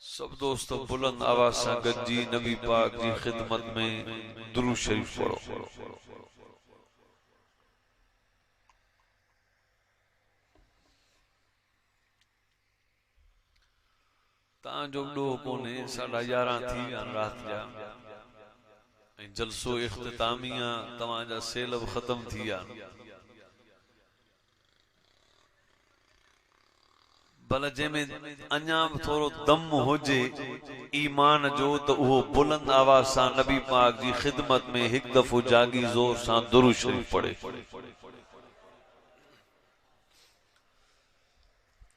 सब दोस्तों बुलंद आवाज से गद्दी नबी पाक की खिदमत में दुरूद शरीफ पढ़ो। जो कोने 11:30 थी रात जा जलसो इख्तितामिया तवाजा सेलब खत्म थिया। भला जंहिंमें अञा थोरो दम हुजे ईमान जो त उहो बुलंद आवाज सां नबी पाक जी खिदमत में हिकु दफ़ो जागी ज़ोर सां दुरूद शरीफ पढ़े।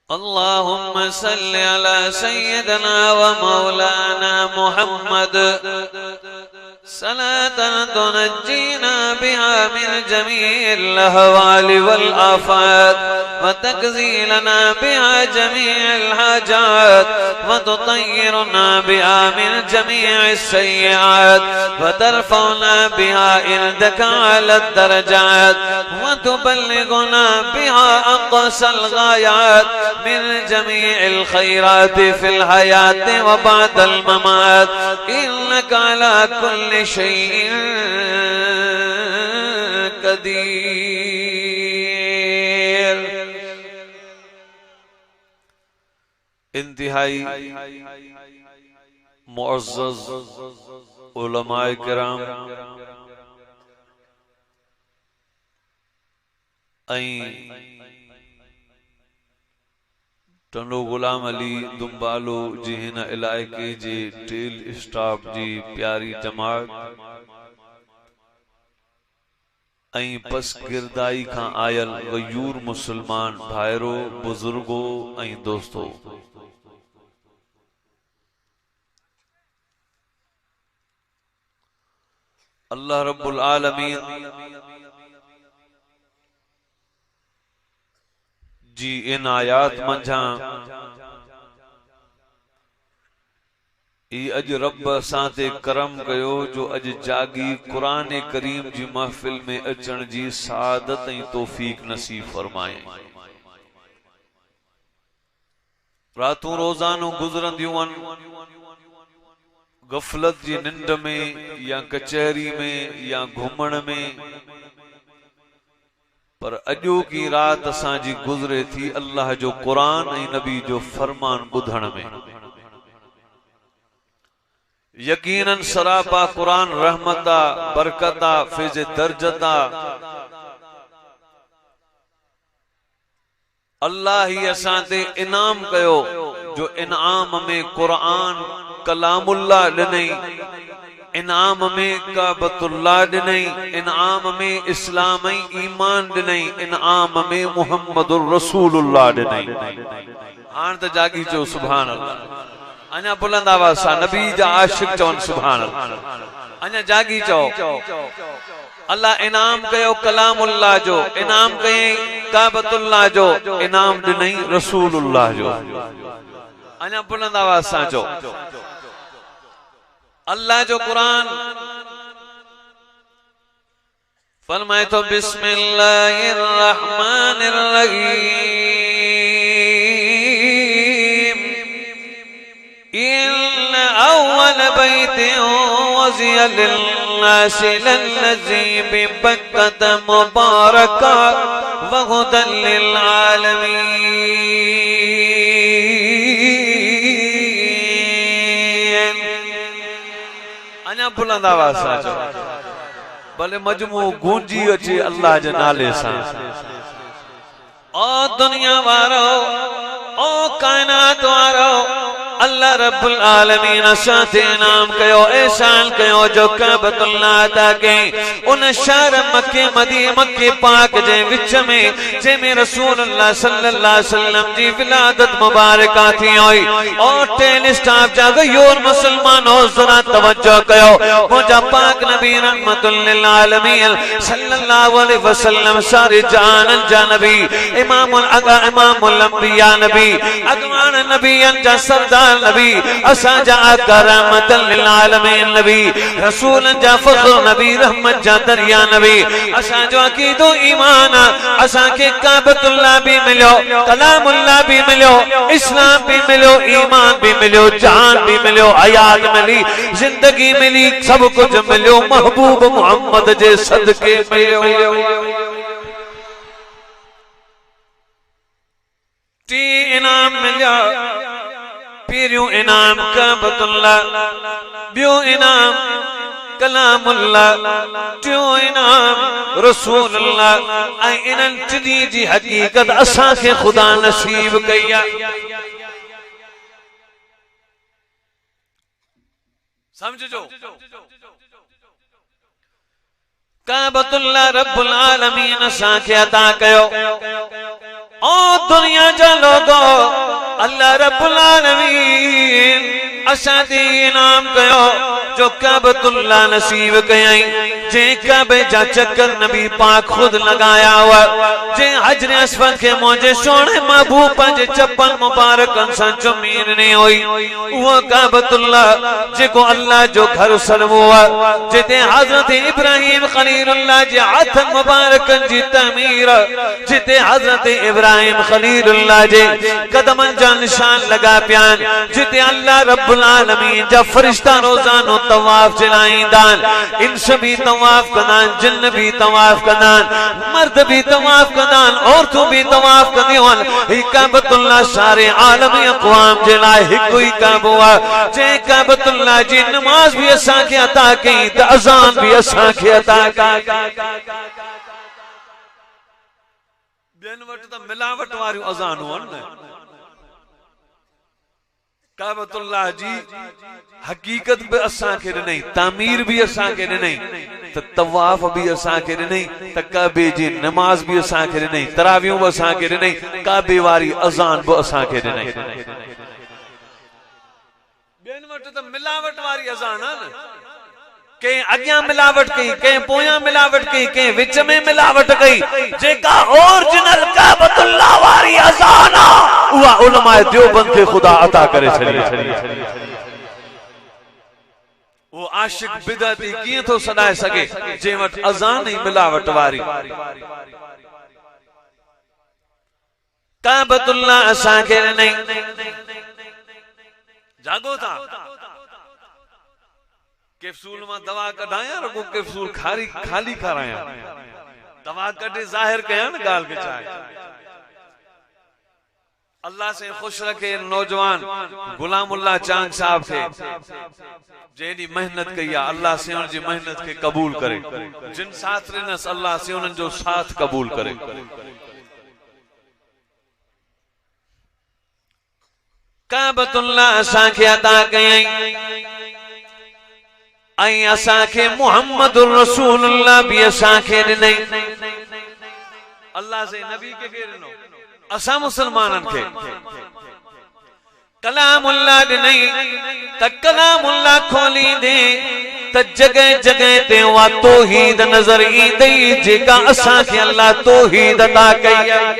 अल्लाहुम्मा सल्लि अला सय्यदना व मौलाना मुहम्मद सलातन तुनज्जीना बिहा मिन जमील अहवाल वल आफात व तकज़ीलना बिहा जमील हाजात व तुतय्यिरुना बिहा मिन जमील सय्यात व तरफ़उना बिहा इंदका अला दरजात व तुबल्लिगुना बिहा अक़सल गायात मिन जमील खैरात फिल हयात व बादल ममात इन्नका अला कुल्लि शैइन कदीर। इंतहाई मुअज़्ज़ज़ उलमाए किराम टंडो गुलाम अली दुम्बालो जी हिन इलाइके जे टेल स्टाफ जी प्यारी जमात ऐं पस गिरदाई खां आयल गयूर मुसलमान भाइरो बुजुर्गो ऐं दोस्तो, अल्लाह रब्बुल आलमीन जी इन आयात मंझा अज रब सां करम कयो जो अज जागी कुरान करीम जी महफिल में अचण जी सादत ऐं तौफीक नसीब फरमाए। रातूं रोजानो गुजरंदियूं आहिनि गफलत जी निंड में या कचहरी में या घुमण में, पर अॼो की रात असांजी गुजरे थी अल्लाह जो कुरान ऐं नबी जो फरमान ॿुधण में। यकीनन सरापा कुरान रहमता बरकता फिज दर्जता अल्लाह ही असां ते इनाम कयो जो इनाम में कुरान कलामुल्लाह ॾिनई, इनाम में काबतुल्लाह ॾिनई, इनाम में इस्लाम ऐं ईमान ॾिनई, इनाम में मुहम्मदुर रसूलुल्लाह ॾिनई। हाणे त जागी चओ सुभान अल्लाह, अञा बुलंद आवाज़ सां नबी जा आशिक चवनि सुभान अल्लाह। अञा जागी चओ अल्लाह इनाम कयो कलामुल्लाह जो, इनाम कयई काबतुल्लाह जो, इनाम ॾिनई रसूलुल्लाह जो। अञा बुलंद आवाज़ सां चओ अल्लाह जो कुरान फरमाए तो बिस्मिल्लाहिर रहमानिर रहीम इन अव्वल बैतिन वज़िया लिन्नासि लल्लज़ी बिबक्कत मुबारका व हुदन लिल आलमीन। अञा बुलंद आवाज़ सां चओ भले मजमू गूंजी अचे अल्लाह जे नाले सां। ओ दुनिया वारो ओ कायनात वारो अल्लाह रब्बुल आलमीन असांखे इनाम कयो एहसान कयो जो काबतुल्लाह अता कई उन शहर मक्के मक्के पाक जे विच में जंहिंमें रसूलुल्लाह सल्लल्लाहु अलैहि वसल्लम जी विलादत मुबारका थी हुई। और टेल स्टाफ जा गयोर मुसलमानो जरा तवज्जो कयो मुंहिंजा पाक नबी रहमतुल लिल आलमीन सल्लल्लाहु अलैहि वसल्लम सारे जहानन जा नबी इमामुल अंबिया नबी अगवान नबियन जा सरदार नबी असांजा आका रहमतल लिल आलमीन नबी रसूलन जा फख्र नबी रहमत जा दरिया नबी। असांजो अकीदो ईमान असांखे काबतुल्लाह भी मिलियो कलामुल्लाह भी मिलियो इस्लाम भी मिलियो ईमान भी मिलियो जान भी मिलियो हयात मिली जिंदगी मिली सब कुछ मिलियो महबूब मोहम्मद जे सदके मिलियो। टी इनाम मिलिया पीरियों इनाम काबतुल्लाह बियो इनाम कलामुल्लाह टियों इनाम रसूलुल्लाह ऐं इन्हनि टिनी जी हकीकत असांखे खुदा नसीब कई आहे। समझो काबतुल्लाह रब्बुल आलमीन असांखे अता कयो। ओ दुनिया जा लोगो अल्लाह रब्बुल आलमीन असांखे इनाम कयो जो काबतुल्लाह नसीब कयई जे काबे जा चक्कर नबी पाक खुद लगाया हुआ जे हजर अस्वद के मुझे सोने महबूब पंहिंजे चप्पल मुबारकन सां चुमीरनी हुई वो काबतुल्लाह जेको अल्लाह जो घर सरवो आहे जिते हजरत इब्राहिम खलीलुल्लाह जे हथन मुबारकन जी तमीर जिते हजरत इब्राहिम खलीलुल्लाह जे कदमन जा निशान लगा पियान जिते अल्लाह रब्बुल आलमीन जा फरिश्ता रोजानो तवाफ जलाईंदान इंस भी तवाफ कदान जिन्न भी तवाफ कदान मर्द भी तवाफ कदान औरतों भी तवाफ कदियोन ही काबतुल्लाह सारे आलमी अक़वाम जे लाइ हिकु ही काबो आहे जे काबतुल्लाह जी नमाज भी असांखे अता कई त अज़ान भी असांखे अता कई। ॿियनि वटि त मिलावट वारियूं अज़ानूं आहिनि न काबतुल्लाह जी हकीकत भी असांखे ॾिनई तामीर भी असांखे ॾिनई त तवाफ भी असांखे ॾिनई त काबे जी नमाज भी असांखे ॾिनई तरावियूं भी असांखे ॾिनई काबे वारी अज़ान भी असांखे ॾिनई। ॿियनि वटि त मिलावट वारी अज़ान आहे न कहीं अॻियां मिलावट कई कहीं पोयां मिलावट कई कहीं विच में मिलावट कई जेका ओरिजिनल काबतुल्लाह वारी अज़ान उहा उलमाए देवबंद खे खुदा अता करे छॾी। वो आशिक बिदअती कीअं थो सॾाए सघे जे वटि अज़ान ई मिलावट वारी। काबतुल्लाह असांखे ॾिनई जागो था कैप्सूल में दवा कढाया रुगो कैप्सूल खाली खाराया दवा कढे जाहिर कया न गाल के चाहे अल्लाह से खुश रखे नौजवान गुलामुल्लाह चांग साहब थे जेडी मेहनत कई अल्लाह से उनकी मेहनत के कबूल करे जिन साथ रहनस अल्लाह से उन जो साथ कबूल करे। काबतुल्लाह असांखे अता कयई आई असांखे मुहम्मदुर रसूलुल्लाह भी असांखे ॾिनई अल्लाह से नबी के ॾिनो असां मुसलमानन के कलामुल्लाह ॾिनई त कलामुल्लाह खोली दे त जगह जगह ते वा तौहीद नजर ईंदई जेका असां खे अल्लाह तौहीद अता कई आहे।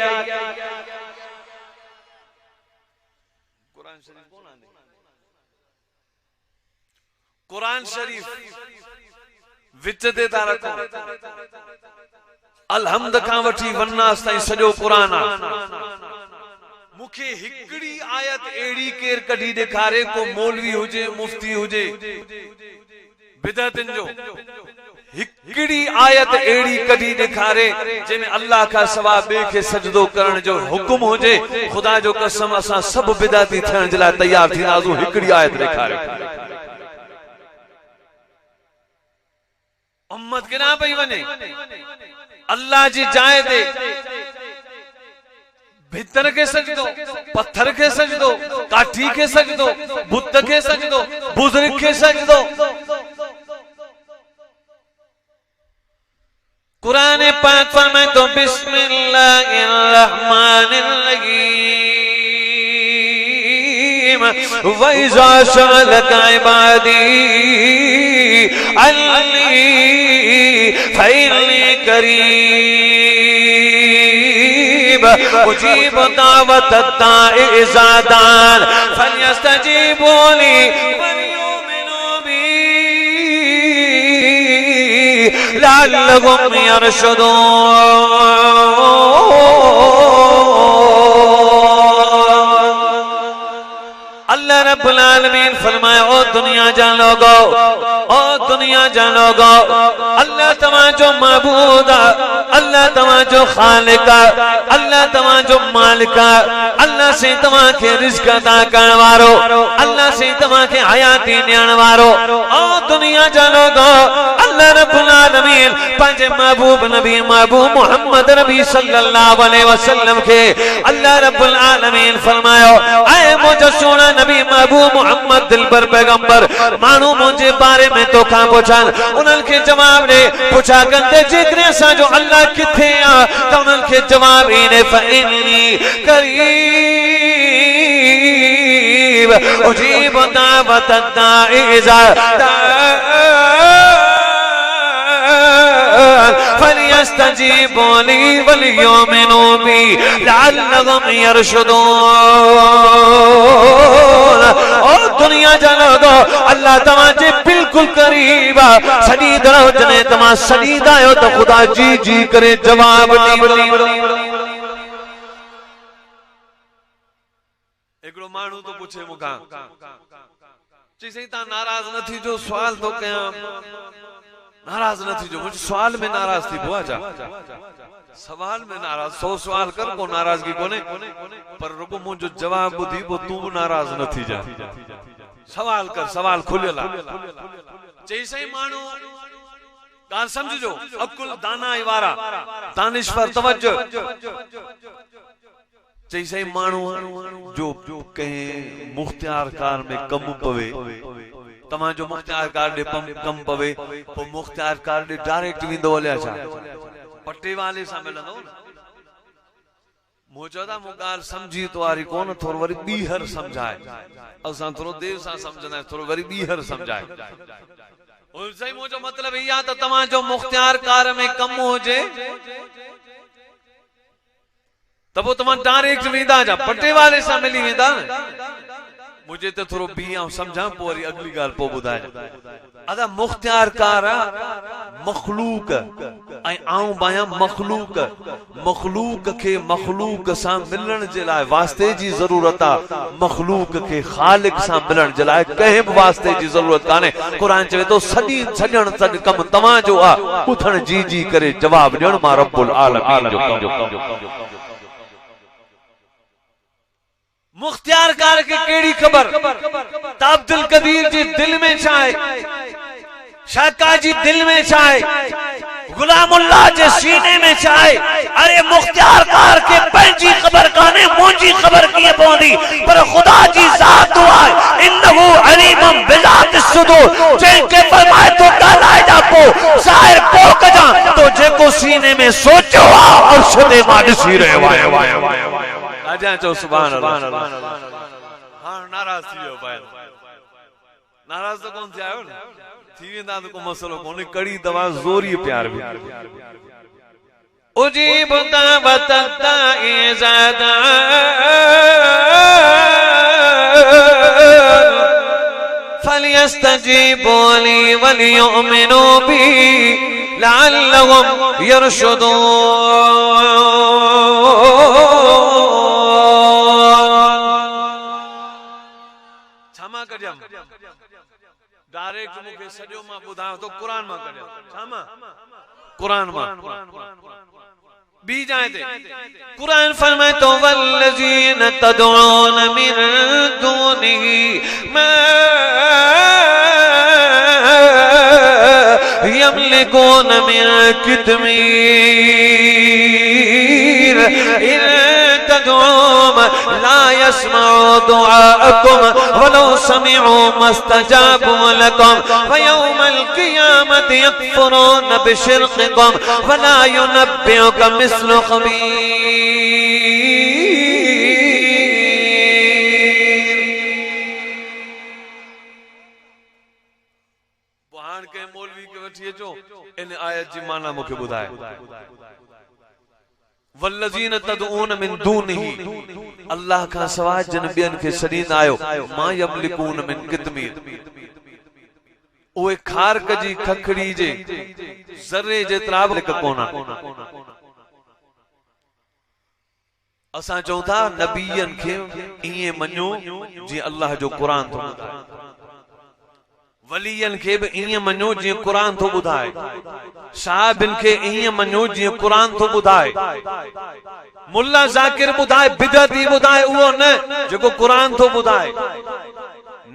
कुरान शरीफ विच ते ता रखो, अलहमद खां वठी वन्नास ताईं सॼो कुरान आहे। मुखे हिकड़ी आयत एड़ी केर कढी ॾेखारे, को मौलवी हुजे मुफ्ती हुजे बिदअतन जो, हिकड़ी आयत एड़ी कढी ॾेखारे जंहिंमें अल्लाह का सवा ॿिए खे सजदो करण जो हुकुम हुजे। खुदा जो कसम असां सभु बिदअती थियण जे लाइ तैयार थींदासूं। हिकड़ी आयत ॾेखारे उम्मत किना पई वञे अल्लाह जी जाइ ते भितर के सजदो, पत्थर के सजदो, काठी के सजदो, बुत के सजदो, बुजुर्ग के सजदो। कुरान पाक फरमाए तो बिस्मिल्लाहिर्रहमानिर्रहीम व इज़ा सअलक इबादी अन्नी फइन्नी करीब उजीब दावत दाई इज़ा दान फलयस्तजीबू ली वलियुमिनू बी लअल्लहुम यरशुदून। अल्लाह रब्बुल आलमीन फरमाए ओ दुनिया जान लोगो, ओ दुनिया जान लोगो, अल्लाह तवाजो माबूद, अल्लाह तवाजो खालिक, अल्लाह तवाजो मालिक, अल्लाह से तवा के रिज़्क़ अता करण वारो, अल्लाह से तवा के हयाती ॾियण वारो। ओ दुनिया जान लोगो, अल्लाह रब्बुल आलमीन पंहिंजे महबूब नबी महबूब मोहम्मद नबी सल्लल्लाहु अलैहि वसल्लम के अल्लाह रब्बुल आलमीन फरमायो ऐ मुझे सोना नबी महबूब मोहम्मद दिलबर पैगंबर मानू मुझे बारे में तो खां पुछन, उन्हनि खे जवाब ॾे। पुछा कंदे जेकॾहिं असांजो अल्लाह किथे आहे त उन्हनि खे जवाब ईंदे फइन्नी करीब उजीब दावत दाई इज़ा फलयस्तजीबू ली वलियुमिनू बी लअल्लहुम यरशुदून। ओ दुनिया जानो दो अल्लाह तवाजे बिल्कुल करीब सदी दरो जने तमा सदी दायो तो खुदा जी जी करे जवाब दी। एकड़ो मानू तो पूछे मुखा जी सही ता नाराज न थी जो सवाल तो कया, नाराज न थी जो मुझे सवाल में नाराज थी बुआ जा, सवाल में नाराज 100 सवाल कर को नाराजगी कोने, पर रुको मुझे जवाब बुधी वो तू नाराज न थी जा। सवाल कर, सवाल खुलेला जैसे ही मानू गाल समझो, अकुल दाना इवारा दानिश्वर तवज्जो। जैसे ही मानू जो कहीं मुख्तियार कार में कम पवे, तमा जो मुख्तियार कार दे कम पवे, वो मुख्तियार कार दे डायरेक्ट विंदो वाले अच्छा पट्टे वाले सा मिलंदो। मौजूदा मुगाल समझी तो आरी कोन थोरो वरी बीहर समझाए, असां थोरो देर सा समझना थोरो वरी बीहर समझाए। और सही मुझो मतलब या तो तमा जो मुख्तियार कार में कम होजे तब वो तमा डायरेक्ट वेंदा जा पट्टे वाले सा मिली वेंदा। मुझे तो थोरो बी आऊं समझा पोरी अगली गाल पो बुधाए। अदा मुख्तियार कार मखलूक ऐं आऊं बाया मखलूक, मखलूक के मखलूक सा मिलण जे लाइ वास्ते जी जरूरत आ, मखलूक के खालिक सा मिलण जे लाइ कंहिं बि वास्ते जी जरूरत काने। कुरान चवे तो सदी सजण सद कम तमा जो आ, उथण जी जी करे जवाब ॾियण मां रब्बुल आलमीन जो कम। मुख्तियार कार के केड़ी खबर अब्दुल कदीर जी दिल में छाए, शाका जी दिल में छाए, गुलामुल्लाह जे सीने में छाए। अरे मुख्तियार कार के पंहिंजी खबर काने, मुंहिंजी खबर कीअं पवंदी, पर खुदा जी ज़ात दुआ इन्नहु अलीमुम बिज़ातिस सुदूर। जंहिंखे फरमाए तो ॻाल्हाए जा पो ज़ाहिर पो कजां तो जेको सीने में सोचियो आ अर्श ते मां ॾिसी रहियो आहियां। आजा चो सुभान अल्लाह। हां नाराज थी वियो भाई, नाराज तो कोन थिया आयो न, थी वेंदा त को मसलो कोने कड़ी दवा ज़ोरी प्यार भी उजीब दावत इज़ादा फलयस्तजीबू ली वलियुमिनू बी लअल्लहुम यरशुदून छमा कजम डायरेक्ट मुखे सजो मां बुधायो तो कुरान मां कजम छमा कुरान मां बी जाए थे कुरान फरमाए तो वल्लज़ीन तदऊन मिन दूनिही मा यमलिकून मिन कितमीर इन तदऊम ला यस्मऊ दुआअकुम वलौ समिऊ मस्तजाबू लकुम वयौमल क़ियामति यकफुरून बिशिर्किकुम वला युनब्बिउक मिस्लु ख़बीर। बुहान के मौलवी के वठी अचो इन आयत जी माना मुखे बुधाए वल्लज़ीन तदऊन मिन दूनिही अल्लाह का सवाइ जिन ॿियनि खे सॾींदा आहियो मां यमलिकून मिन कितमीर उहे खारक जी खखड़ी जे ज़र्रे जेतिरा बि कोन असां चऊं था नबीयनि खे ईअं मञो जीअं अल्लाह जो क़ुरान थो ॿुधाए वलियनि खे बि ईअं मञो जीअं क़ुरान थो ॿुधाए साहिबनि खे ईअं मञो जीअं क़ुरान थो ॿुधाए मुल्ला ज़ाकिर ॿुधाए बिदअती ॿुधाए उहो न जेको क़ुरान थो ॿुधाए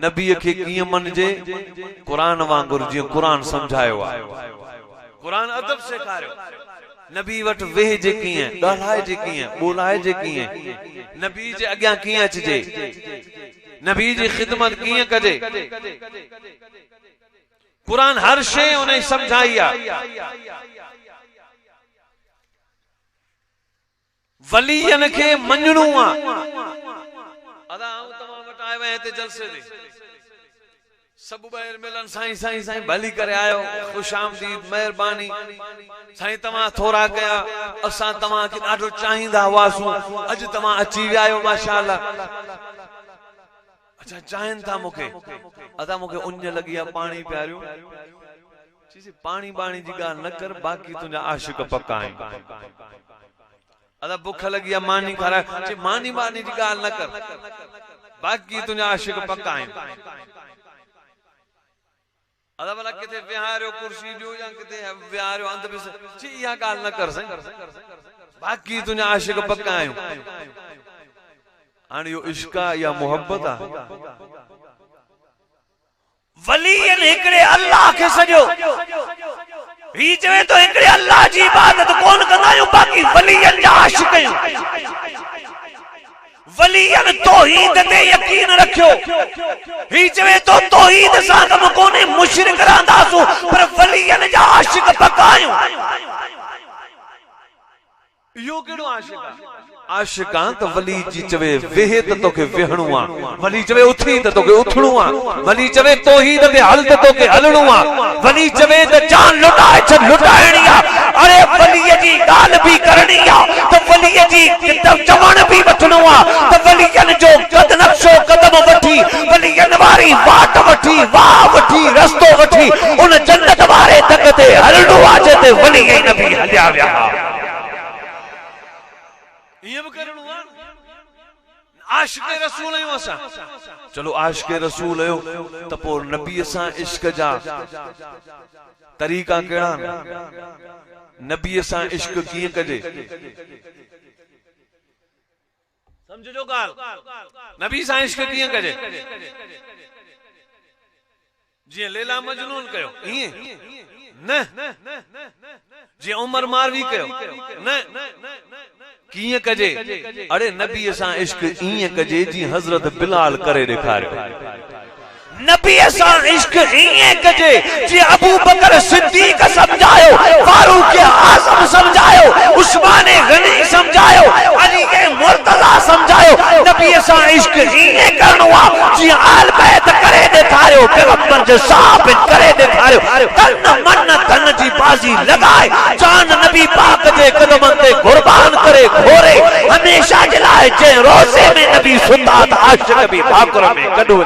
नबीअ खे कीअं मञिजे क़ुरान वांगुरु जीअं क़ुरान सम्झायो आहे क़ुरान अदब सेखारियो नबी वटि वेहजे कीअं ॻाल्हाइजे कीअं ॿोलाइजे कीअं नबी जे अॻियां कीअं अचिजे नबी जी खिदमत कीअं कजे कुरान हर शे उन्हें समझाई आ वलियन के मञणो आ अदा तमाम वटाए वे ते जलसे दे सब ॿाहिरि मिलन साईं साईं साईं भली करे आयो खुशामदीद मेहरबानी साईं तमा थोरा कया असां तमा के ॾाढो चाहींदा हुआसूं अज तमा अची विया आयो माशाअल्लाह अच्छा चाहन था मुखे अदा मुखे उंज लगी आ पानी प्यारियो चीज़ पानी बाणी जी गाल न कर बाकी तुझा आशिक पक्का है अदा भूख लगी आ मानी खारा चे मानी बानी जी गाल न कर बाकी तुझा आशिक पक्का है अदा भला किथे विहारियो कुर्सी जो या किथे विहारियो अंध बिस ची या गाल न कर सही बाकी तुझा आशिक पक्का है यो इश्का या मोहब्बत आ वलियन एकड़े अल्लाह के सजो ही चवे तो एकड़े अल्लाह जी इबादत कोन कंदायो बाकी वलियन जा आशिक आहियूं वलियन तौहीद ते यकीन रखियो ही चवे तो तौहीद सां कम कोने मुशरिक रहंदासु पर वलियन जा आशिक पक्का आहियूं यो केड़ो आशिक आ आशिकां तो वली जी चवे वेहे तो तोके वेहणो आ वली चवे उथी तो तोके उथणो आ वली चवे तौहीद ते हल तो तोके हलणो आ वली चवे त जान लुटाए छ लुटाइणी आ अरे वली जी गाल भी करणी आ तो वली जी किताब चवण भी वठणो आ तो वलियन जो कद नक्शो कदम वठी वलियन वारी वाट वठी वाह वठी रस्तो वठी उन जन्नत वारे तक ते हलणो आ जेते वली नबी हलिया विया ये भी करनो आ आशिक रसूल आयो असा चलो आशिक रसूल आयो त पो नबी सा इश्क जा तरीका केड़ा नबी सा इश्क किए कजे समझो गाल नबी सा इश्क किए कजे जी लैला मजनून कयो इए न जी उमर मारवी कयो न किए कजे अरे नबी सा इश्क इए कजे जी हजरत बिलाल करे दिखारे नबी सा इश्क इए कजे जी अबू बकर सिद्दीक समझायो फारूक आजम समझायो उस्मान गनी समझायो अली के मुर्तजा समझायो नबी सा इश्क इए करनो आ जी आल बैत करे दिखारो पैगंबर जो साबित करे दिखारियो तन मन धन जी बाजी लगाए जान नबी पाक जे कदमन ते कुर्बान करे घोरे हमेशा जलाए जे रोज़े में नबी सुता त आशिक भी भाकुर में कढो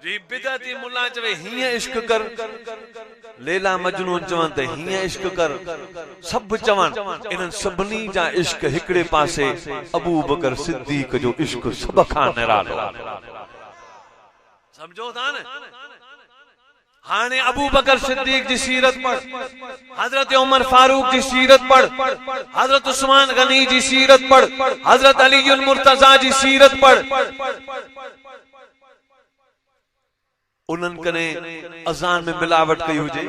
जी बिदअती मुल्ला चवे हिय इश्क कर लैला मजनू चवन ते हिय इश्क कर सब चवन इनन सबनी जा इश्क हिकड़े पासे अबू बकर सिद्दीक जो इश्क सब खां निरालो समझो था न हाने अबू बकर सिद्दीक जी सीरत पढ़ हजरत उमर फारूक जी सीरत पढ़ हजरत उस्मान गनी जी सीरत पढ़ हजरत अली मुर्तजा जी सीरत पढ़ उन्हन कने अजान में मिलावट कई हुजे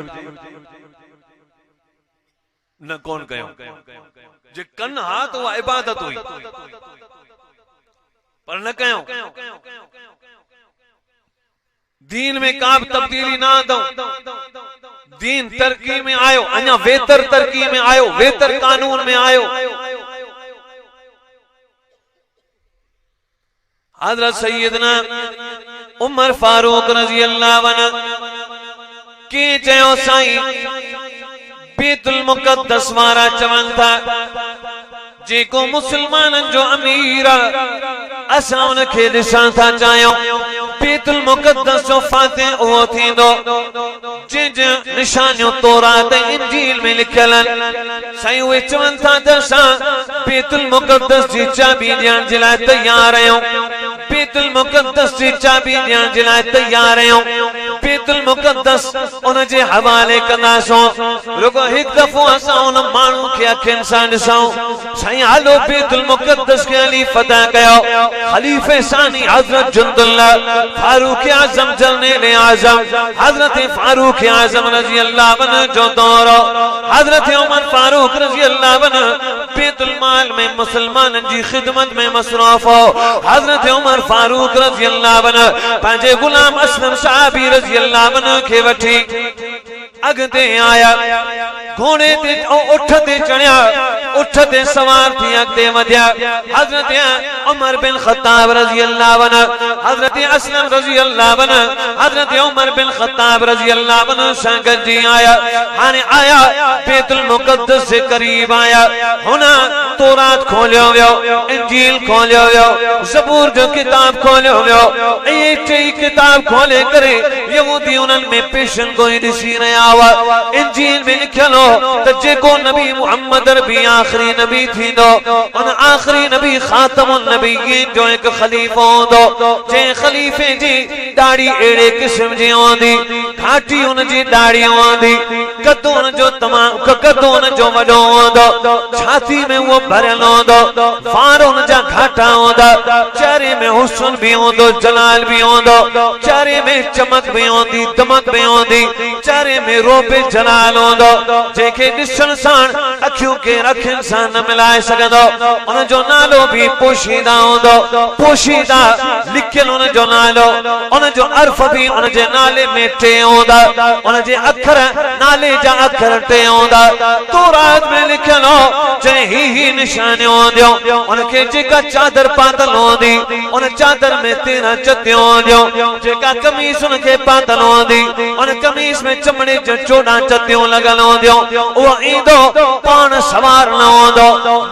न कौन कयो जे कन हा तो वह इबादत हुई पर न कयो दीन में का तब्दीली ना दो दीन तरक्की में आयो अन्या बेहतर तरक्की में आयो बेहतर कानून में आयो हजरत सैयदना उमर फारूक रजी अल्लाह अन्हु के चयो साईं बैतुल मुक़द्दस वारा चवन था जेको मुसलमानन जो अमीर असां उनखे ॾिसण था चाहियूं बैतुल मुक़द्दस जो फातिह उहो थींदो जिन निशानियों तौरात इंजील में लिखियल साईं उहे चवन था त असां बैतुल मुक़द्दस जी चाबी ॾियण जे लाइ तैयार आहियूं बैतुल मुक़द्दस जी चाबी ॾियण जे लाइ तैयार आहियूं बैतुल मुक़द्दस उन जे हवाले कंदासूं रुगो हिकु दफ़ो असां उन माण्हू खे अखियुनि सां ॾिसूं साईं हलो बैतुल मुक़द्दस खे अली फतह कयो खलीफे सानी हजरत जुंदुल्लाह फारूक आज़म जरनेल आज़म हजरत फारूक आज़म रज़ी अल्लाह अन्हु जो दौर हजरत उमर फारूक रज़ी अल्लाह अन्हु बैतुल माल में मुसलमानन जी खिदमत में मसरूफ हो हजरत उमर फारूक रज़ी अल्लाह अन्हु पंहिंजे गुलाम असलम साहबी रज़ी अल्लाह अन्हु खे वठी अगते आया घोड़े ते उठ ते चढ़िया उठ ते सवार थी अगते वधिया हजरत उमर बिन खत्ताब रज़ी अल्लाह अन्हु हजरत असलम रज़ी अल्लाह अन्हु हजरत उमर बिन खत्ताब रज़ी अल्लाह अन्हु सां गॾिजी आया हाने आया बैतुल मुक़द्दस से करीब आया हुना तौरात खोलियो वियो इंजील खोलियो वियो ज़बूर जो किताब खोलियो वियो ये टई किताब खोले करे यहूदी उन्हनि में पेशन कोई ॾिसी रहिया हुआ इंजील में लिखियल हो त जेको नबी मुहम्मद रबी आखिरी नबी थींदो उन आखिरी नबी खातमुन नबीयीन जो एक खलीफो होंदो जे खलीफे जी दाढ़ी एड़े किस्म जी होंदी घाटी उन जी दाढ़ी होंदी कदो उन जो तमाम कदो उन जो वडो होंदो छाती में वो भरल होंदो वार उन जा घाटा होंदा चेहरे में हुस्न भी होंदो जलाल भी होंदो चेहरे में चमक भी होंदी दमक भी होंदी चेहरे में रोबे जलाल होंदो जेके ॾिसण साण अखियूं के अखियुनि सां न मिलाए सघंदो उन जो नालो भी पोशीदा होंदो पोशीदा लिखियल उन जो नालो उन जो अर्फ भी उन जे नाले में टे होंदा उन जे अखर नाले जा अखर टे होंदा तौरात में लिखियल हो जे ही निशानियूं होंदियूं उनखे जेका चादर पातल होंदी उन चादर में 13 चतियूं होंदियूं जेका कमीज उनखे पातल होंदी उन कमीज में चमड़े जो 14 चतियूं लॻल होंदियूं उहो ईंदो पाण सवार न होंदो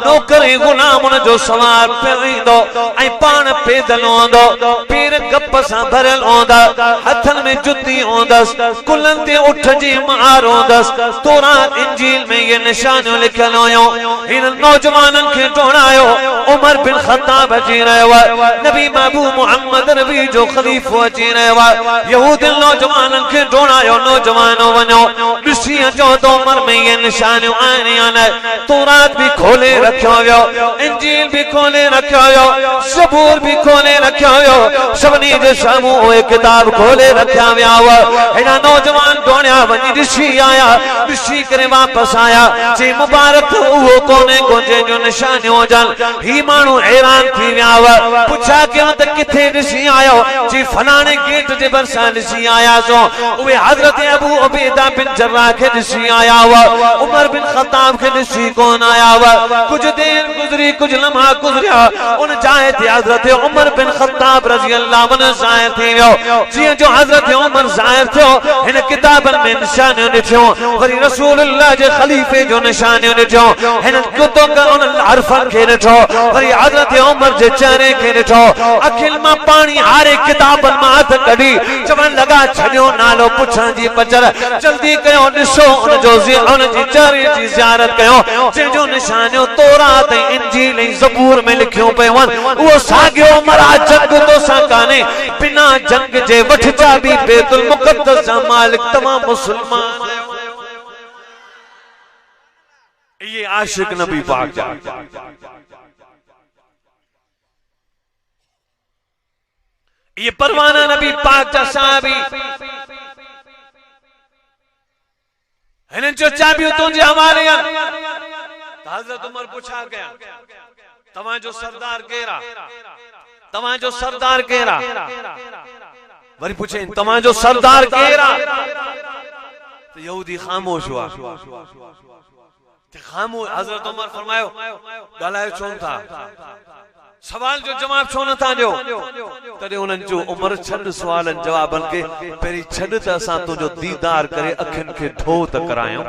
नौकर गुलाम उन जो सवार पियो ईंदो ऐं पाण पैदल होंदो पेर गप सां भरियल होंदा हथनि में जुती होंदसि कुलनि ते उठ जी महार होंदसि तौरात इंजील में ये निशानियूं लिखियल हुयूं हिन नौजवाननि खे टोड़ायो उमर बिन खत्ताब अची रहियो आहे नबी महबूब मुहम्मद नबी जो खलीफो अची रहियो आहे यहूदी नौजवाननि खे टोड़ायो नौजवानो वञो ॾिसी अचो त उमर में ये निशानियूं आहिनि या न तौरात भी खोले रखियो वियो इंजील भी खोले रखियो वियो ज़बूर भी खोले रखियो वियो सभिनी जे साम्हूं उहे किताब खोले रखिया विया हुआ हेॾा नौजवान दौड़िया वञी ऋषि आया, ऋषि करे वापस आया, चे मुबारक वो कोने को जो निशान हो जान। ही मानू हैरान थी व्याव, पूछा क्यों तक किथे ऋषि आयो, चे फलाने गेट जे बरसा ऋषि आया सो। वे हजरत अबू उबैदा बिन जर्राह के ऋषि आया हुआ, उमर बिन खत्ताब के ऋषि कौन आया हुआ। कुछ देर गुजरी, कुछ लम्हा गुजरिया, उन जाए थे हजरत उमर बिन खत्ताब रजी अल्लाह अन्हु जाहिर थी वियो। जी जो हजरत उमर जाहिर थियो, इन किताबन में निशानियों ॾिठियो, वरी रसूलुल्लाह जे खलीफे जो निशानियों ॾिठियो, इन कुतो का उन हरफन के ॾिठो, वरी हजरत उमर जे चेहरे के ॾिठो। अखिल मां पानी हारे किताबन मां हथ कढी चवण लगा, छॾियो नालो पुछण जी बचर, जल्दी कयो ॾिसो उन जो उन जी चेहरे जी ज़ियारत कयो, जंहिंजो निशानियों तौरात ऐं इंजील ऐं ज़बूर में लिखियो पियो आहिनि। उहो साॻियो उमर आ, जंग तो सां कान्हे, बिना जंग जे वठ चाबी बैतुल मुक़द्दस जा मालिक तमाम मुसलमान। ये आशिक नबी पाक जा, ये परवाना नबी पाक जा साहबी, हिननि जो चाबियूं तुंहिंजे हवाले आहिनि। हज़रत उमर पुछा कया, तव्हांजो सरदार केरा, तव्हांजो सरदार केरा, वरी पुछे तव्हांजो सरदार केरा, तो यहूदी खामोश हुआ। खामोश, हज़रत उमर फरमायो ॻाल्हायो छो था, सवाल जो जवाब छो नथा ॾियो। तॾहिं उन्हनि जो उमर छॾ सवालनि जवाबनि खे, पहिरीं छॾ त असां तुंहिंजो दीदार करे अखियुनि खे धो त करायूं,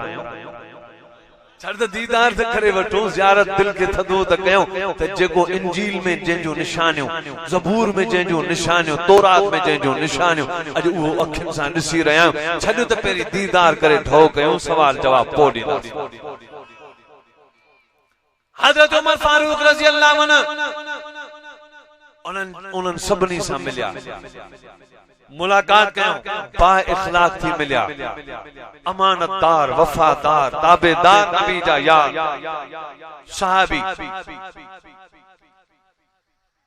छॾ त दीदार त करे वठूं, ज़ियारत दिल खे थधो त कयूं, त जेको इंजील में जंहिंजो निशानियूं, ज़बूर में जंहिंजो निशानियूं, तौरात में जंहिंजो निशानियूं, अॼु उहो अखियुनि सां ॾिसी रहिया आहियूं। छॾ त पहिरीं दीदार करे धो कयूं, सवाल जवाब पोइ ॾींदासीं। हज़रत उमर फारूक रज़ी अल्लाह अन्हु उन्हनि सभिनी सां मिलिया, मुलाकात कयूं, बा इखलाक थी मिलिया, अमानतदार, वफादार, ताबेदार नबी जा यार साहबी।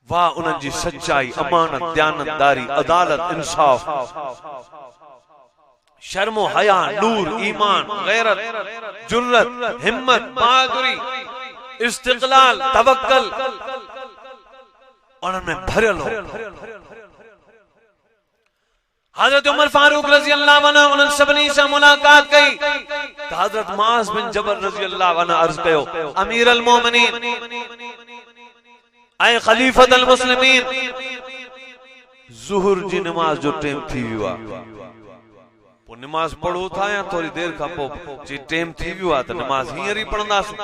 वाह उन्हनि जी सच्चाई, अमानत, दयानतदारी, अदालत, इंसाफ, शर्मो हया, नूर, ईमान, गैरत, जुर्रत, हिम्मत, बहादुरी, इस्तिक़लाल, तवक्कल उनमें भरियल हो। हजरत उमर फारूक रज़ी अल्लाह अन्हु उन्हनि सभिनी सां मुलाकात कई, तो हजरत मास बिन जबल रज़ी अल्लाह अन्हु अर्ज़ कयो, अमीर अल मोमिनीन ऐं खलीफत अल मुस्लिमीन, ज़ुहर जी नमाज जो टाइम थी वियो आहे, पोइ नमाज पढ़ो था या थोड़ी देर खां पोइ जी टाइम थी वियो आहे, त नमाज हींअर ई पढ़ंदासीं।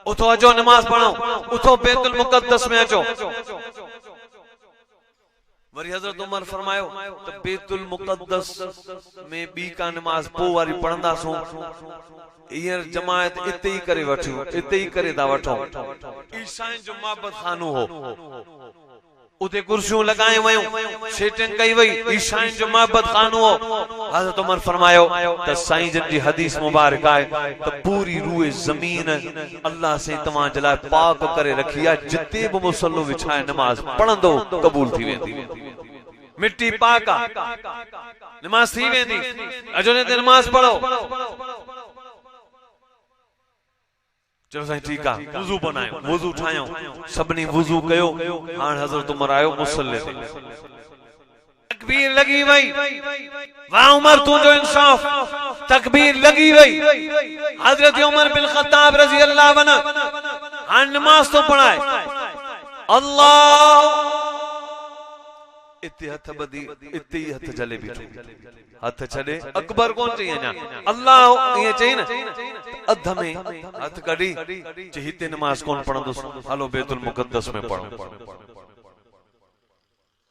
उथो अचो नमाज पढ़ो, उथो बैतुल मुक़द्दस में अचो। वरी हज़रत उमर फरमायो त बैतुल मुक़द्दस में बी का नमाज पोइ वारी पढ़ंदासूं, हींअर जमायत इते ई करे वठो, इते ई करे था वठो। ईसाइन जो महबत खानो हो, उते कुर्सियों लगाए वयूं, सेटिंग कई वई, ईसाइन जो महबत खानो हो। हज़रत उमर फरमायो त साईं जन जी हदीस मुबारक आहे त पूरी रूए ज़मीन अल्लाह से तव्हां जे लाइ पाक करे रखी आहे, जिते बि मुसल्लो विछाए नमाज पढ़ंदो कबूल थी वेंदी, मिट्टी पाक आहे, नमाज थी वेंदी। अचो ने नमाज पढ़ो। चलो साईं ठीक है, वुजू बनायो, वुजू ठायो, सबनी वुजू कयो। हां हजरत उमर आयो मुसल्ले ते, तकबीर लगी वई, वाह उमर तू जो इंसाफ, तकबीर लगी वई। हजरत उमर बिन खत्ताब रजी अल्लाह अन्हु हां नमाज तो पढ़ाए, अल्लाह इते हथ बदी, इते ही हथ जले बीठो, हथ छड़े अकबर कौन चाहिए ना, अल्लाह ये चाहिए ना, अध में हथ कड़ी चाहिए नमाज कौन पढ़ंदो, हलो बैतुल मुक़द्दस में पढ़ो।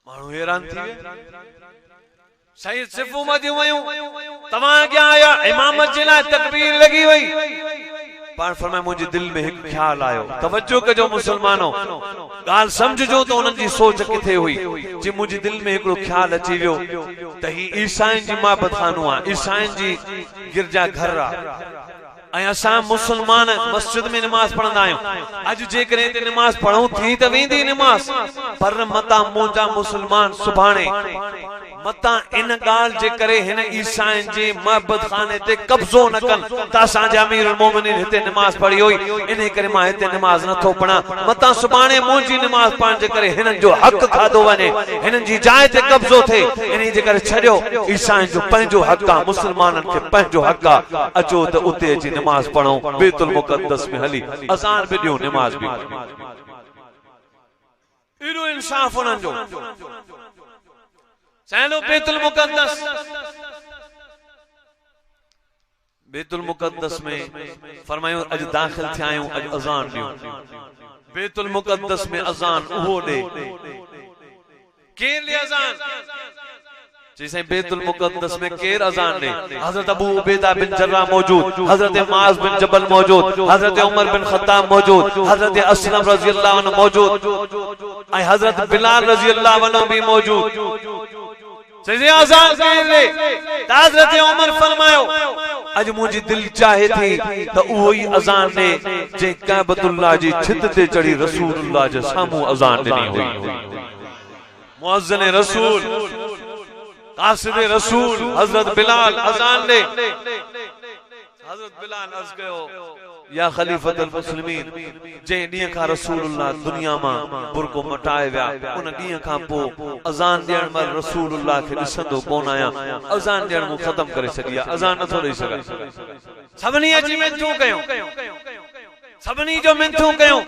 मानू हैरान थी वे, सही सिफू मदी वयूं, तव्हां क्या आया इमामत जे लाइ तकबीर लगी वई। पाण फरमाए मुझे दिल में एक ख्याल आयो, तवज्जो कजो मुसलमानो, गाल समझजो तो उनन जी सोच किथे हुई। जी मुझे दिल में एकड़ो ख्याल अची वियो त ही ईसाइन जी महबत खानो आ, ईसाइन जी गिरजा घर आ, ऐं असां मुसलमान मस्जिद में नमाज पढ़ंदा आहियूं। अॼु जेकॾहिं ते नमाज पढ़ूं थी त वेंदी नमाज, पर मता मुंहिंजा मुसलमान सुभाणे मता इन गाल जे करे हिन ईसाइन जे महबत खाने ते कब्जो न कन तासा जे अमीरुल मोमिनीन हिते नमाज पढ़ी हुई इन करे मां हिते नमाज न थो पढ़ा मता सुबाने मुंजी नमाज पढ़न जे करे हिनन जो हक खादो वने हिनन जी जाय ते कब्जो थे इन जे करे छड्यो ईसाइन जो पंजो हक आ मुसलमानन के पंजो हक आ अचो त उते जी नमाज पढ़ो बैतुल मुक़द्दस में हली अज़ान भी दियो नमाज भी इरो इंसाफ उन्हनि जो चलो बैतुल मुक़द्दस में फरमायो अज दाखिल थिया आहियूं अज अज़ान दियो बैतुल मुक़द्दस में अज़ान उहो दे केर ले अज़ान जैसे बैतुल मुक़द्दस में केर अज़ान दे हजरत अबू उबैदा बिन जर्राह मौजूद हजरत मुआज़ बिन जबल मौजूद हजरत उमर बिन खत्ताब मौजूद हजरत असलम रज़ी अल्लाह अन्हु मौजूद आई हजरत बिलाल रज़ी अल्लाह अन्हु भी मौजूद जैसे अज़ान केर ले हजरत उमर फरमायो अज मुझी दिल चाहे थी तो वही अज़ान ने जे काबतुल्लाह जी छित ते चढ़ी रसूलुल्लाह जे सामू अज़ान दी हुई मुअज्जिन रसूल कासिद रसूल हजरत बिलाल अज़ान दे हजरत बिलाल अर्ज़ कयो या खलीफतुल मुस्लिमीन जे ॾींहं खां रसूलुल्लाह दुनिया मां बुरको मटाए विया उन ॾींहं खां पोइ अज़ान ॾियण महिल रसूलुल्लाह खे ॾिसंदो कोन आहियां अज़ान ॾियण मूं ख़त्म करे छॾी आहे अज़ान नथो ॾेई सघां सभिनी अची मिनतूं कयूं सभिनी जो मिनतूं कयूं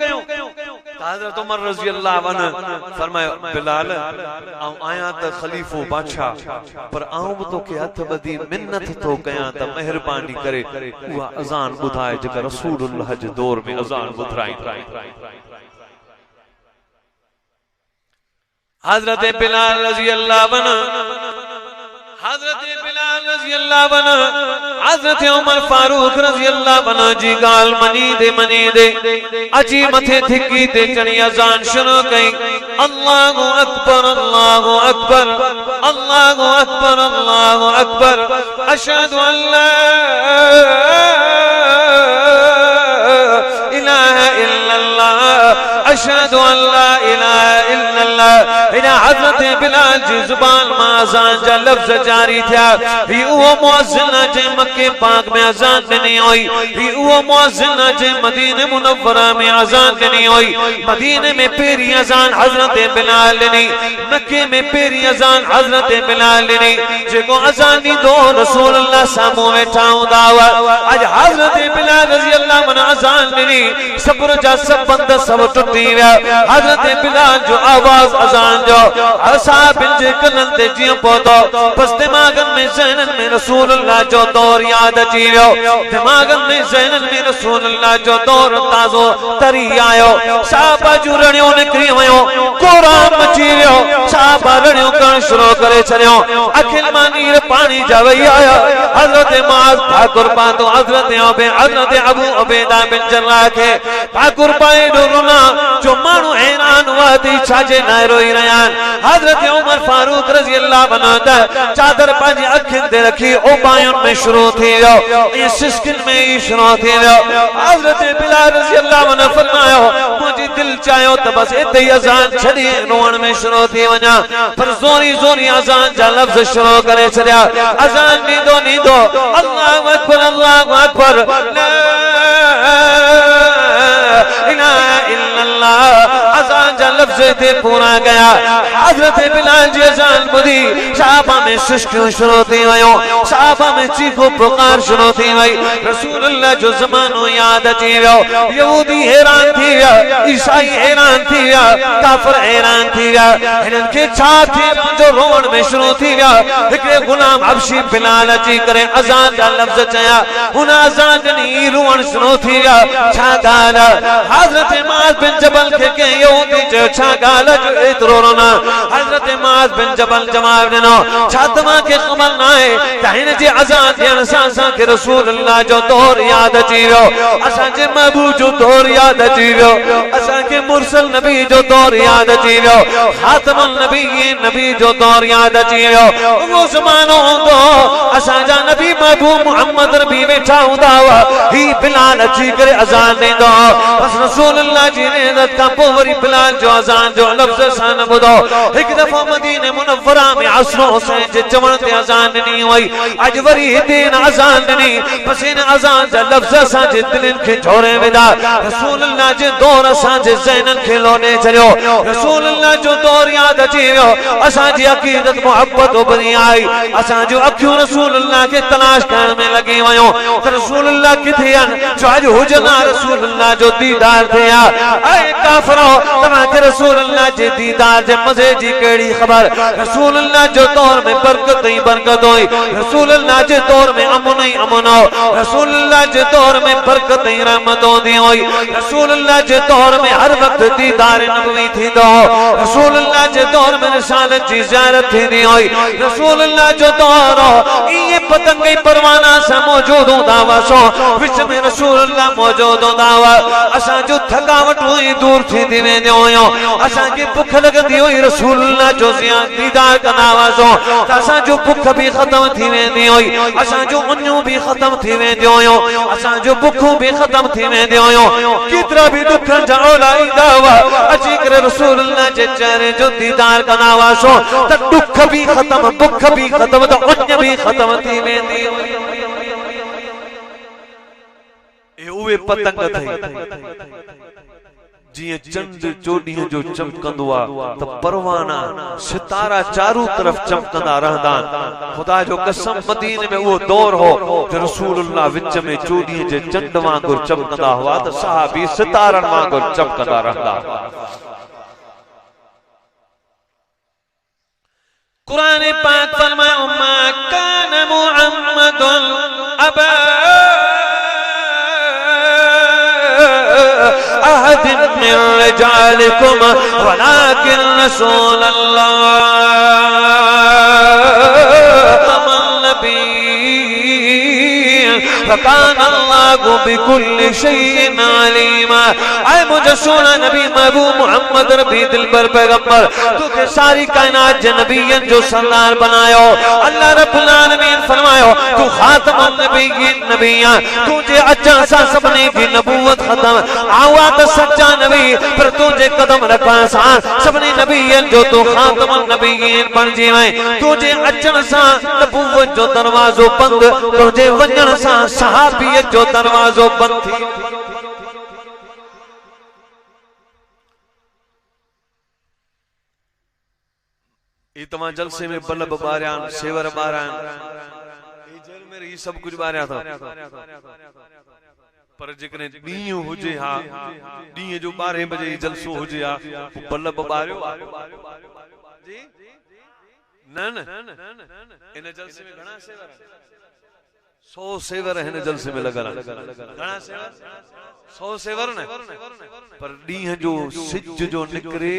हजरत उमर रज़ी अल्लाह अन्हु फरमायो बिलाल आऊं आया त खलीफो बादशाह पर आऊं भी तोखे हथ बधी मिन्नत तो कयां त मेहरबानी करे उहा अज़ान ॿुधाए जेका रसूलुल्लाह जे दौर में अज़ान ॿुधाई हजरत बिलाल रज़ी अल्लाह अन्हु हजरत बिलाल रज़ी अल्लाह अन्हु हजरत उमर फारूक रज़ी अल्लाह अन्हु जी गाल मनी दे अची मथे धिकी ते चढ़ी अज़ान शुरू कई अल्लाहु अकबर अल्लाहु अकबर अल्लाहु अकबर अल्लाहु अकबर अशहदु अल्ला इलाहा इल्लल्लाह अशहदु अल्ला इलाहा इल्लल्लाह इना हजरत बिलाल जी जुबान मां अज़ान जा लफ्ज़ जारी थिया ही वो मुअज्जिन जे मक्के पाक में अज़ान ॾिनी हुई ही वो मुअज्जिन जे मदीने मुनव्वरा में अज़ान ॾिनी हुई मदीने में पहिरीं अज़ान हजरत बिलाल ॾिनी मक्के में पहिरीं अज़ान हजरत बिलाल ॾिनी जेको अज़ान ॾींदो रसूलुल्लाह साम्हूं वेठा हूंदा हुआ अज हजरत बिलाल रज़ी अल्लाह अन्हु अज़ान ॾिनी सब्र जा सब बंद सब टुटी विया हजरत बिलाल जो आवाज़ अज़ान जो असहाबन जे कनन ते जीअं पहुतो बस दिमागन में ज़हनन में रसूलुल्लाह जो दौर याद अची वियो दिमागन में ज़हनन में रसूलुल्लाह जो दौर ताज़ो तरी आयो साहबा जूं रड़ियूं निकिरी वयूं क़ुरान मची वियो साहबा रड़ियूं करण शुरू करे छॾियो अखिल मां नीर पानी जा वही आया हजरत मुआज़ ठाकुर पातो हजरत अबू उबैदा बिन जर्राह के ठाकुर पाए डोरना जो मानू हैरान हुआ थी छाजे न रोई रहा हजरत उमर फारूक रज़ी अल्लाह अन्हु चादर पंहिंजी अखियुनि ते रखी ओबायुनि में शुरू थी वियो ये सिस्किन में ही शुरू थी वियो हजरत बिलाल रज़ी अल्लाह अन्हु फरमायो मुंहिंजी दिल चायो त बस इते ही अज़ान छॾी रोअण में शुरू थी वञा पर ज़ोरी ज़ोरी अज़ान जा लफ़्ज़ शुरू करे छॾिया अज़ान ॾींदो अल्लाहु अकबर अल्लाहु अकबर ला इलाहा इल्लल्लाह अज़ान जा लफ्ज़ थे पूरा गया हजरत बिलाल जी अज़ान ॿुधी साहबा में सिस्कियूं शुरू थी वयूं साहबा में चीखो पुकार शुरू थी वई रसूलुल्लाह जो ज़मानो याद अची वियो यहूदी हैरान थी विया ईसाई हैरान थी विया काफिर हैरान थी विया हिनन के छा थी जो रोवण में शुरू थी विया हिकड़े गुलाम हबशी बिलाल अची करे अज़ान जा लफ्ज़ चया हुन अज़ान ॾिनी रोवण शुरू थी विया छा ॻाल्हि हजरत मुआज़ बिन जबल के यहूदी जो छा ॻाल्हि जो एतिरो रोना हजरत मुआज़ बिन जबल जवाब ॾिनो छा तव्हांखे ख़बर न आहे त हिन जे अज़ान ॾियण सां असांखे रसूलुल्लाह जो दौर यादि अची वियो असांजे महबूब जो दौर यादि अची वियो असांखे मुरसल नबी जो दौर यादि अची वियो खातमुल नबी जो दौर यादि अची वियो उहो ज़मानो हूंदो असांजा नबी महबूब मोहम्मद नबी वेठा हूंदा हुआ ही बिलाल अची करे अज़ान ॾींदो बस रसूलुल्लाह जी ने इज़त का पोइ वरी बिलाल जो अजान जो लफ्ज़ सां न ॿुधो। हिकु दफ़ो मदीने मुनव्वरा में असर हुसैन जे चवण ते अजान ॾिनी हुई, अॼु वरी हिते अजान ॾिनी, बसि इन अजान जा लफ्ज़ असांजे दिलनि खे झोड़े विधा। रसूल अल्लाह जे दौर असांजे ज़हननि खे लोॾे छॾियो। रसूल अल्लाह जो दौर यादि अची वियो। असांजी अक़ीदत मोहब्बत उभरी आई। असांजो अखियूं रसूल अल्लाह खे तलाश करण में लॻी वियूं त रसूल अल्लाह किथे आहिनि, जो अॼु हुजनि रसूल अल्लाह जो दीदार थिया। ऐं काफ़िरो तव्हांखे रसूल अल्लाह जे दीदार जे मज़े जी कहिड़ी ख़बर। रसूल अल्लाह जो दौर में बरकत ही बरकत हुई। रसूल अल्लाह जे दौर में अमन ही अमन हो। रसूल अल्लाह जे दौर में बरकत ही रहमत होंदी हुई। रसूल अल्लाह जे दौर में हर वक्त दीदार नबवी थींदो हो। रसूल अल्लाह जे दौर में रिसालत जी ज़ियारत थींदी हुई। रसूल अल्लाह जो दौर हो ये पतंग परवाना सा मौजूद हूंदा हुआ, विच में रसूल अल्लाह मौजूद हूंदा हुआ। असांजो थकावट हुई दूर थींदी वेंदी हुयूं। असांखे बुख लॻंदी हुई, रसूल अल्लाह जो दीदार कंदा हुआसीं त असांजो बुख भी ख़त्म थी वेंदी हुई, असांजो उञूं भी ख़त्म थी वेंदी हुयूं, असांजो बुखूं भी ख़त्म थी वेंदी हुयूं। केतिरा भी दुखनि जा औला ईंदा हुआ, अची करे रसूल अल्लाह जे चेहरे जो दीदार कंदा हुआसीं त दुख भी ख़त्म, बुख भी ख़त्म, त उञ भी ख़त्म थी वेंदी हुई। उहे पतंग थई जिए चंद चोॾींहं जो चमकंदो आहे त परवाना सितारा चारों तरफ चमकंदा रहंदा। खुदा जो कसम मदीने में वो दौर हो जो रसूलुल्लाह विच में चोॾींहं जे चंड वांगुरु चमकंदा हुआ त सहाबी सितारनि वांगुरु चमकंदा रहंदा। कुरान पाक फरमायो मा कान मुहम्मदुन अबा अहद मिन रिजालिकुम वलाकिन रसूलल्लाह फकान अल्लाहु बिकुल्लि शैइन अलीमा। ऐ मुझे सोना नबी महबूब मोहम्मद रबी दिलबर पैगंबर तुके सारी कायनात जे नबियन जो सरदार बनायो। अल्लाह रब्बुल आलमीन फरमायो तू खातमुन नबिय्यीन नबिया, तुझे अचण सां सभिनी जी नबूवत खत्म। आवा त सच्चा नबी पर तुझे कदम रखण सां सभिनी नबियन जो तू खातमुन नबिय्यीन बणजी वई। तुझे अचण सां नबूवत जो दरवाजो बंद, तुझे वञण सां सहाबियत जो दरवाजो बंद थी। ये तमाम जलसे में बल्ब बारियान सेवर बारियान जेल में ये सब कुछ बारिया था। पर जेकने ॾींहुं हुजे हा ॾींहुं जो 12 बजे जलसो हुजे हा बल्ब बारियो जी न इन जलसे में घणा सेवर 100 सेवर हिन जलसे में लगल घणा सेवर 100 सेवर न पर ॾींहुं जो सिज जो निकरे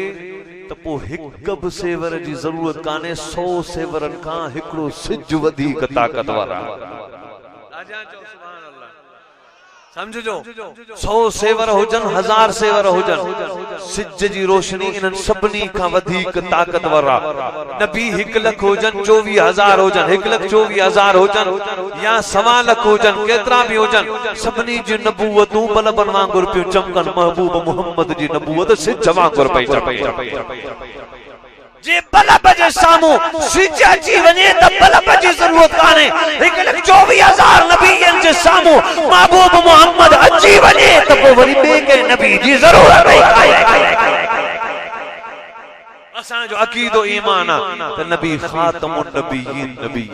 त पो हिक बि सेवर जी जरूरत काने। 100 सेवरन खां हिकड़ो सिज वधीक ताकत वारा। समझो 100 सेवर हुजन 1000 सेवर हुजन, सिज जी रोशनी इनन सभनी खां वधीक ताकत वारा। नबी 1 लख हुजन 24,000 हुजन 1,24,000 हुजन या 1.25 लख हुजन केतरा भी हुजन, सभनी जी नबूवतूं बलबन वांगुर पियो चमकन। महबूब मोहम्मद जी नबूवत सिज वांगुर पई चमके। जे बलब जे सामू सिज अची वने त बलब जी जरूरत काने। 1,24,000 नबियन जे सामू महबूब मोहम्मद अची वने त पो वरी बे के नबी जी जरूरत है। असा जो अकीदो ईमान आ त नबी खातमुन नबियीन नबी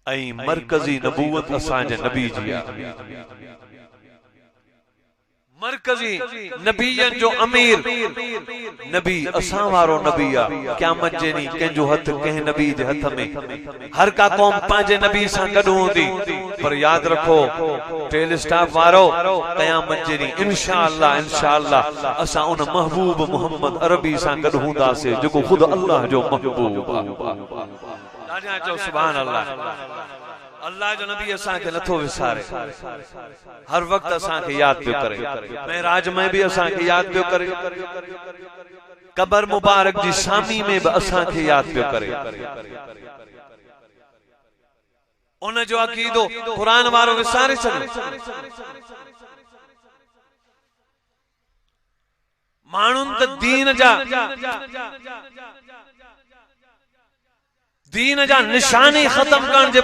ऐं मरकजी नबूवत असा जे नबी जी आ। मरकजी नबियन जो अमीर नबी असा वारो नबी आ। क़यामत जे नी कंजो हथ कह नबी जे हथ में। हर का कौम पांजे नबी सा गडु होंदी पर याद रखो टेल स्टाफ वारो क़यामत जे नी इंशाअल्लाह असा उन महबूब मोहम्मद अरबी सा गडु होंदा से जो खुद अल्लाह जो महबूब आ। राजा जो सुभान अल्लाह। अल्लाह जो नबी असा के नथो विसारे, हर वक्त असा के याद पियो करे। मेराज में भी असा के याद पियो करे, कबर मुबारक जी शामी में भी असा के याद पियो करे। उन जो अकीदो कुरान वारो विसारे छॾियो। माण्हुनि त दीन जा निशानी ख़त्म करण जे